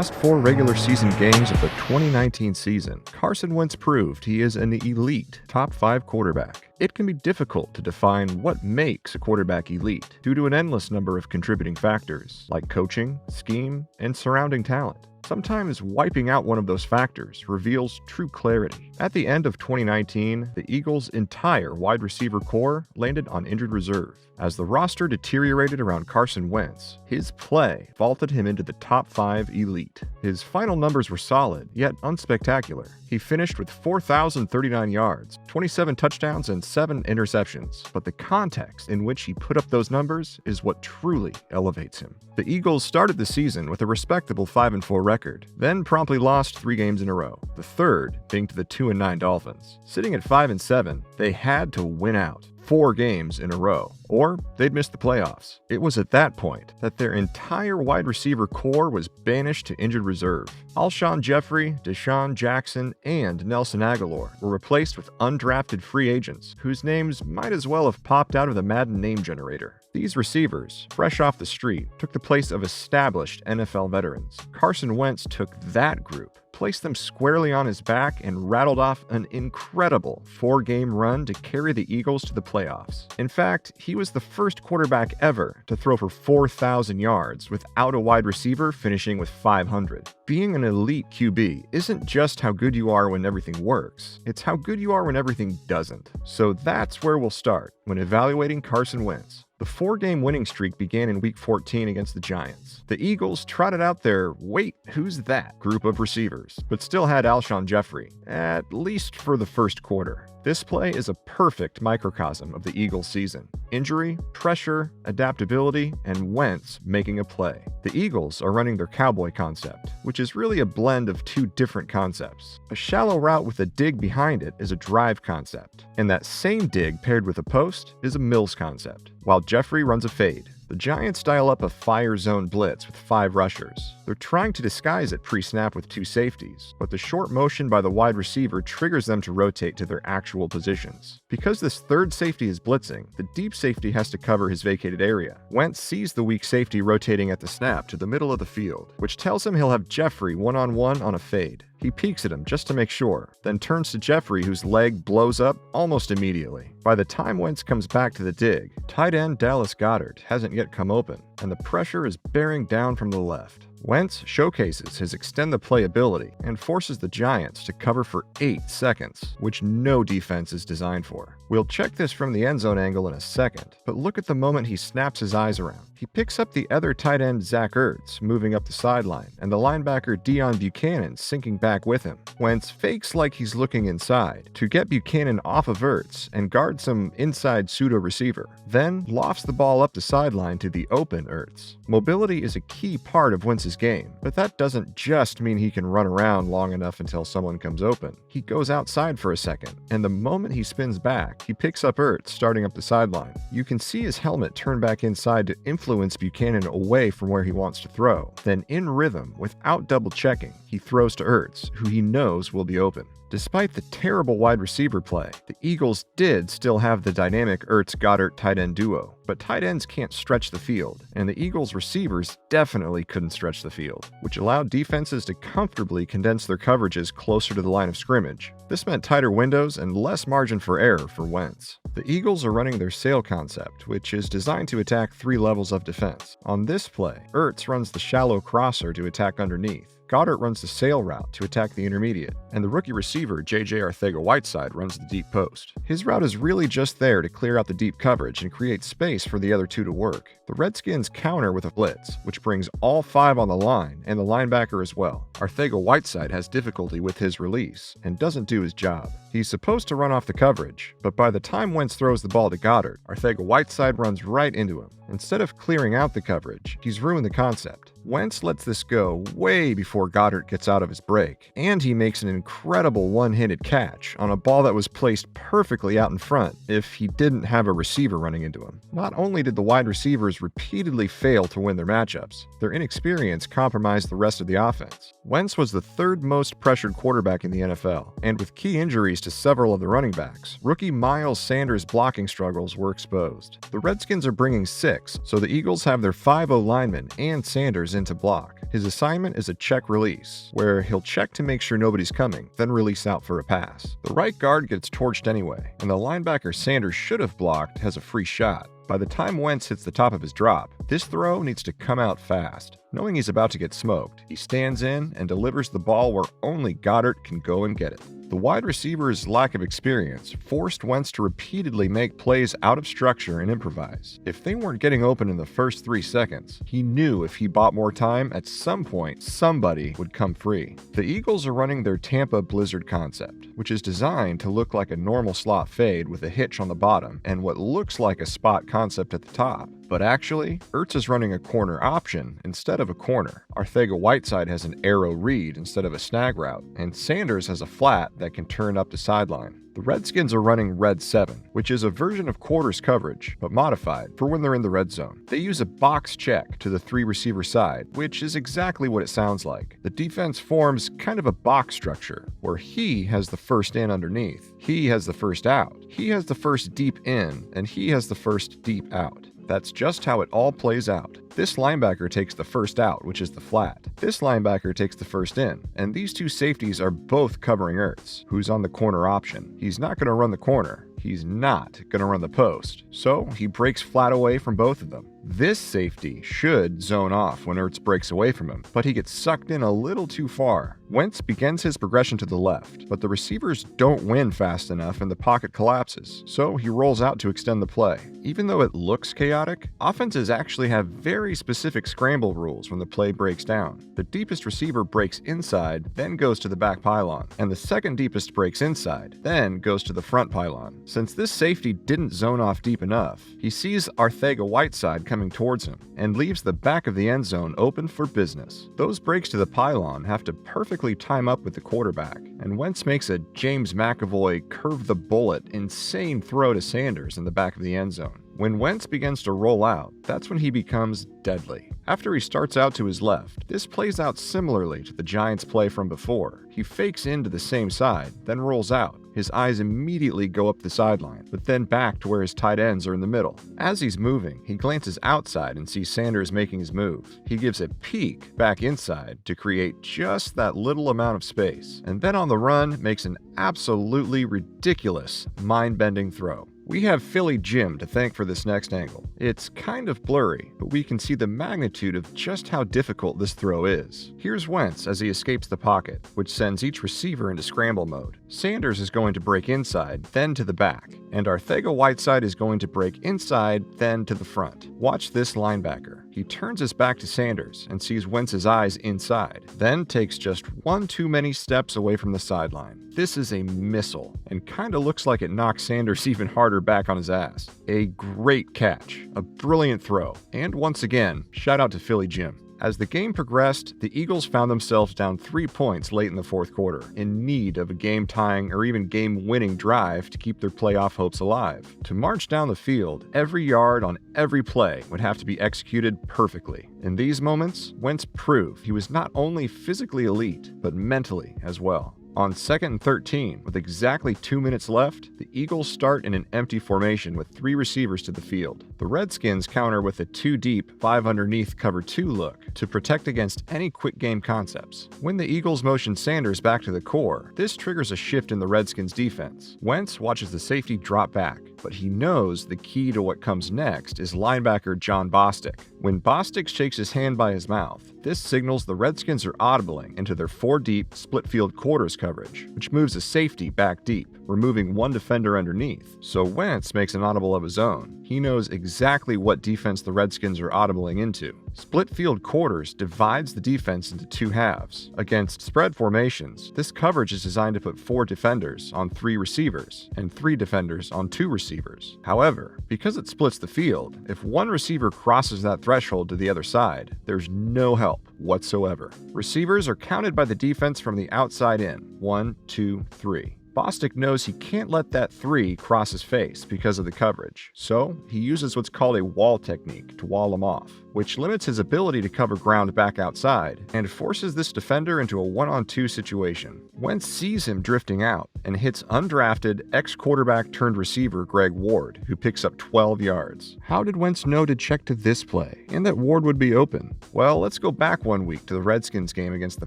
last 4 regular season games of the 2019 season, Carson Wentz proved he is an elite top 5 quarterback. It can be difficult to define what makes a quarterback elite due to an endless number of contributing factors, like coaching, scheme, and surrounding talent. Sometimes wiping out one of those factors reveals true clarity. At the end of 2019, the Eagles' entire wide receiver core landed on injured reserve. As the roster deteriorated around Carson Wentz, his play vaulted him into the top 5 elite. His final numbers were solid, yet unspectacular. He finished with 4,039 yards, 27 touchdowns, and 7 interceptions, but the context in which he put up those numbers is what truly elevates him. The Eagles started the season with a respectable 5-4 record, then promptly lost 3 games in a row, the third being to the 2-9 Dolphins. Sitting at 5-7, they had to win out 4 games in a row, or they'd miss the playoffs. It was at that point that their entire wide receiver core was banished to injured reserve. Alshon Jeffrey, Deshaun Jackson, and Nelson Aguilar were replaced with undrafted free agents whose names might as well have popped out of the Madden name generator. These receivers, fresh off the street, took the place of established NFL veterans. Carson Wentz took that group, placed them squarely on his back, and rattled off an incredible 4-game run to carry the Eagles to the playoffs. In fact, he was the first quarterback ever to throw for 4,000 yards without a wide receiver finishing with 500. Being an elite QB isn't just how good you are when everything works, it's how good you are when everything doesn't. So that's where we'll start when evaluating Carson Wentz. The 4-game winning streak began in Week 14 against the Giants. The Eagles trotted out their "wait, who's that?" group of receivers, but still had Alshon Jeffrey, at least for the first quarter. This play is a perfect microcosm of the Eagles' season. Injury, pressure, adaptability, and Wentz making a play. The Eagles are running their cowboy concept, which is really a blend of 2 different concepts. A shallow route with a dig behind it is a drive concept, and that same dig paired with a post is a Mills concept, while Jeffrey runs a fade. The Giants dial up a fire zone blitz with 5 rushers. They're trying to disguise it pre-snap with 2 safeties, but the short motion by the wide receiver triggers them to rotate to their actual positions. Because this third safety is blitzing, the deep safety has to cover his vacated area. Wentz sees the weak safety rotating at the snap to the middle of the field, which tells him he'll have Jeffrey one-on-one on a fade. He peeks at him just to make sure, then turns to Jeffrey, whose leg blows up almost immediately. By the time Wentz comes back to the dig, tight end Dallas Goedert hasn't yet come open, and the pressure is bearing down from the left. Wentz showcases his extend the play ability and forces the Giants to cover for 8 seconds, which no defense is designed for. We'll check this from the end zone angle in a second, but look at the moment he snaps his eyes around. He picks up the other tight end Zach Ertz moving up the sideline, and the linebacker Deion Buchanan sinking back with him. Wentz fakes like he's looking inside to get Buchanan off of Ertz and guard some inside pseudo receiver, then lofts the ball up the sideline to the open Ertz. Mobility is a key part of Wentz's game, but that doesn't just mean he can run around long enough until someone comes open. He goes outside for a second, and the moment he spins back, he picks up Ertz starting up the sideline. You can see his helmet turn back inside to influence Buchanan away from where he wants to throw. Then in rhythm, without double checking, he throws to Ertz, who he knows will be open. Despite the terrible wide receiver play, the Eagles did still have the dynamic Ertz-Goedert tight end duo, but tight ends can't stretch the field, and the Eagles' receivers definitely couldn't stretch the field, which allowed defenses to comfortably condense their coverages closer to the line of scrimmage. This meant tighter windows and less margin for error for Wentz. The Eagles are running their sail concept, which is designed to attack 3 levels of defense. On this play, Ertz runs the shallow crosser to attack underneath. Goedert runs the sail route to attack the intermediate, and the rookie receiver J.J. Arcega-Whiteside runs the deep post. His route is really just there to clear out the deep coverage and create space for the other 2 to work. The Redskins counter with a blitz, which brings all 5 on the line and the linebacker as well. Arcega-Whiteside has difficulty with his release and doesn't do his job. He's supposed to run off the coverage, but by the time Wentz throws the ball to Goedert, Arcega-Whiteside runs right into him. Instead of clearing out the coverage, he's ruined the concept. Wentz lets this go way before Goedert gets out of his break, and he makes an incredible one-handed catch on a ball that was placed perfectly out in front if he didn't have a receiver running into him. Not only did the wide receivers repeatedly fail to win their matchups, their inexperience compromised the rest of the offense. Wentz was the 3rd most pressured quarterback in the NFL, and with key injuries to several of the running backs, rookie Miles Sanders' blocking struggles were exposed. The Redskins are bringing 6, so the Eagles have their 5 O linemen and Sanders in to block. His assignment is a check release, where he'll check to make sure nobody's coming, then release out for a pass. The right guard gets torched anyway, and the linebacker Sanders should have blocked has a free shot. By the time Wentz hits the top of his drop, this throw needs to come out fast. Knowing he's about to get smoked, he stands in and delivers the ball where only Goddard can go and get it. The wide receiver's lack of experience forced Wentz to repeatedly make plays out of structure and improvise. If they weren't getting open in the first 3 seconds, he knew if he bought more time, at some point, somebody would come free. The Eagles are running their Tampa Blizzard concept, which is designed to look like a normal slot fade with a hitch on the bottom and what looks like a spot concept at the top. But actually, Ertz is running a corner option instead of a corner. Arcega-Whiteside has an arrow read instead of a snag route, and Sanders has a flat that can turn up the sideline. The Redskins are running Red 7, which is a version of quarters coverage, but modified for when they're in the red zone. They use a box check to the 3-receiver side, which is exactly what it sounds like. The defense forms kind of a box structure, where he has the first in underneath, he has the first out, he has the first deep in, and he has the first deep out. That's just how it all plays out. This linebacker takes the first out, which is the flat. This linebacker takes the first in, and these two safeties are both covering Ertz, who's on the corner option. He's not going to run the corner. He's not going to run the post, so he breaks flat away from both of them. This safety should zone off when Ertz breaks away from him, but he gets sucked in a little too far. Wentz begins his progression to the left, but the receivers don't win fast enough and the pocket collapses, so he rolls out to extend the play. Even though it looks chaotic, offenses actually have very specific scramble rules when the play breaks down. The deepest receiver breaks inside, then goes to the back pylon, and the second deepest breaks inside, then goes to the front pylon. Since this safety didn't zone off deep enough, he sees Arcega-Whiteside coming towards him and leaves the back of the end zone open for business. Those breaks to the pylon have to perfectly time up with the quarterback, and Wentz makes a James McAvoy curve the bullet insane throw to Sanders in the back of the end zone. When Wentz begins to roll out, that's when he becomes deadly. After he starts out to his left, this plays out similarly to the Giants' play from before. He fakes into the same side, then rolls out. His eyes immediately go up the sideline, but then back to where his tight ends are in the middle. As he's moving, he glances outside and sees Sanders making his move. He gives a peek back inside to create just that little amount of space, and then on the run makes an absolutely ridiculous, mind-bending throw. We have Philly Jim to thank for this next angle. It's kind of blurry, but we can see the magnitude of just how difficult this throw is. Here's Wentz as he escapes the pocket, which sends each receiver into scramble mode. Sanders is going to break inside, then to the back, and Arcega-Whiteside is going to break inside, then to the front. Watch this linebacker. He turns his back to Sanders and sees Wentz's eyes inside, then takes just one too many steps away from the sideline. This is a missile, and kinda looks like it knocks Sanders even harder back on his ass. A great catch, a brilliant throw, and once again, shout out to Philly Jim. As the game progressed, the Eagles found themselves down 3 points late in the fourth quarter, in need of a game-tying or even game-winning drive to keep their playoff hopes alive. To march down the field, every yard on every play would have to be executed perfectly. In these moments, Wentz proved he was not only physically elite, but mentally as well. On 2nd and 13, with exactly 2 minutes left, the Eagles start in an empty formation with 3 receivers to the field. The Redskins counter with a 2-deep, 5 underneath cover 2 look to protect against any quick game concepts. When the Eagles motion Sanders back to the core, this triggers a shift in the Redskins defense. Wentz watches the safety drop back, but he knows the key to what comes next is linebacker John Bostic. When Bostic shakes his hand by his mouth, this signals the Redskins are audibling into their 4-deep, split-field quarters coverage, which moves a safety back deep, removing one defender underneath. So Wentz makes an audible of his own. He knows exactly what defense the Redskins are audibling into. Split-field quarters divides the defense into 2 halves. Against spread formations, this coverage is designed to put 4 defenders on 3 receivers and 3 defenders on 2 receivers. However, because it splits the field, if one receiver crosses that threshold to the other side, there's no help whatsoever. Receivers are counted by the defense from the outside in. 1, 2, 3. Bostic knows he can't let that 3 cross his face because of the coverage, so he uses what's called a wall technique to wall him off, which limits his ability to cover ground back outside and forces this defender into a 1-on-2 situation. Wentz sees him drifting out and hits undrafted ex-quarterback turned receiver Greg Ward, who picks up 12 yards. How did Wentz know to check to this play and that Ward would be open? Well, let's go back 1 week to the Redskins game against the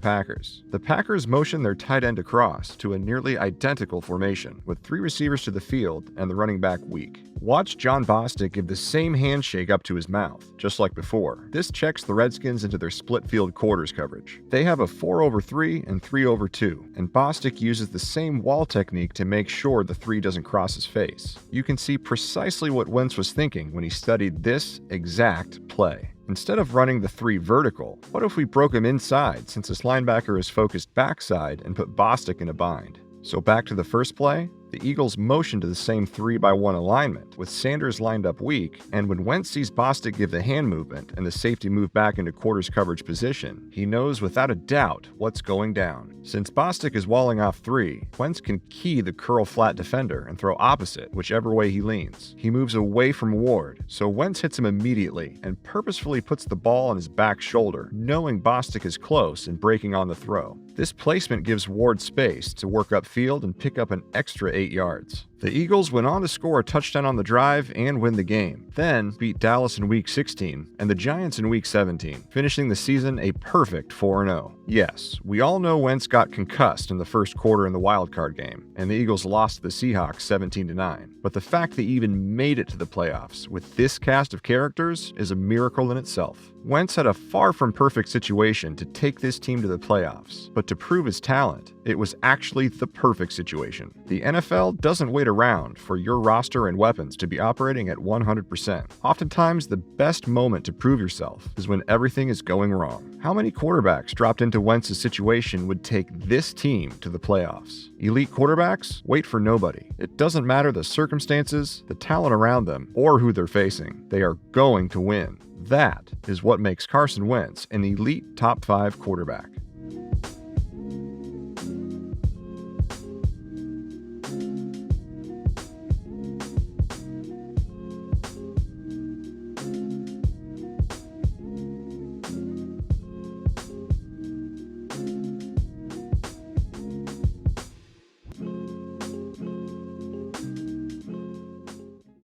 Packers. The Packers motion their tight end across to a nearly identical formation with 3 receivers to the field and the running back weak. Watch John Bostic give the same handshake up to his mouth, just like before. This checks the Redskins into their split field quarters coverage. They have a 4-over-3 and 3-over-2, and Bostic uses the same wall technique to make sure the 3 doesn't cross his face. You can see precisely what Wentz was thinking when he studied this exact play. Instead of running the 3 vertical, what if we broke him inside since this linebacker is focused backside and put Bostic in a bind? So back to the first play, the Eagles motion to the same 3-by-1 alignment, with Sanders lined up weak, and when Wentz sees Bostic give the hand movement and the safety move back into quarters coverage position, he knows without a doubt what's going down. Since Bostic is walling off 3, Wentz can key the curl flat defender and throw opposite whichever way he leans. He moves away from Ward, so Wentz hits him immediately and purposefully puts the ball on his back shoulder, knowing Bostic is close and breaking on the throw. This placement gives Ward space to work upfield and pick up an extra 8 yards. The Eagles went on to score a touchdown on the drive and win the game, then beat Dallas in Week 16 and the Giants in Week 17, finishing the season a perfect 4-0. Yes, we all know Wentz got concussed in the first quarter in the wildcard game, and the Eagles lost to the Seahawks 17-9, but the fact they even made it to the playoffs with this cast of characters is a miracle in itself. Wentz had a far from perfect situation to take this team to the playoffs, but to prove his talent, it was actually the perfect situation. The NFL doesn't wait around for your roster and weapons to be operating at 100%. Oftentimes, the best moment to prove yourself is when everything is going wrong. How many quarterbacks dropped into Wentz's situation would take this team to the playoffs? Elite quarterbacks wait for nobody. It doesn't matter the circumstances, the talent around them, or who they're facing. They are going to win. That is what makes Carson Wentz an elite top 5 quarterback.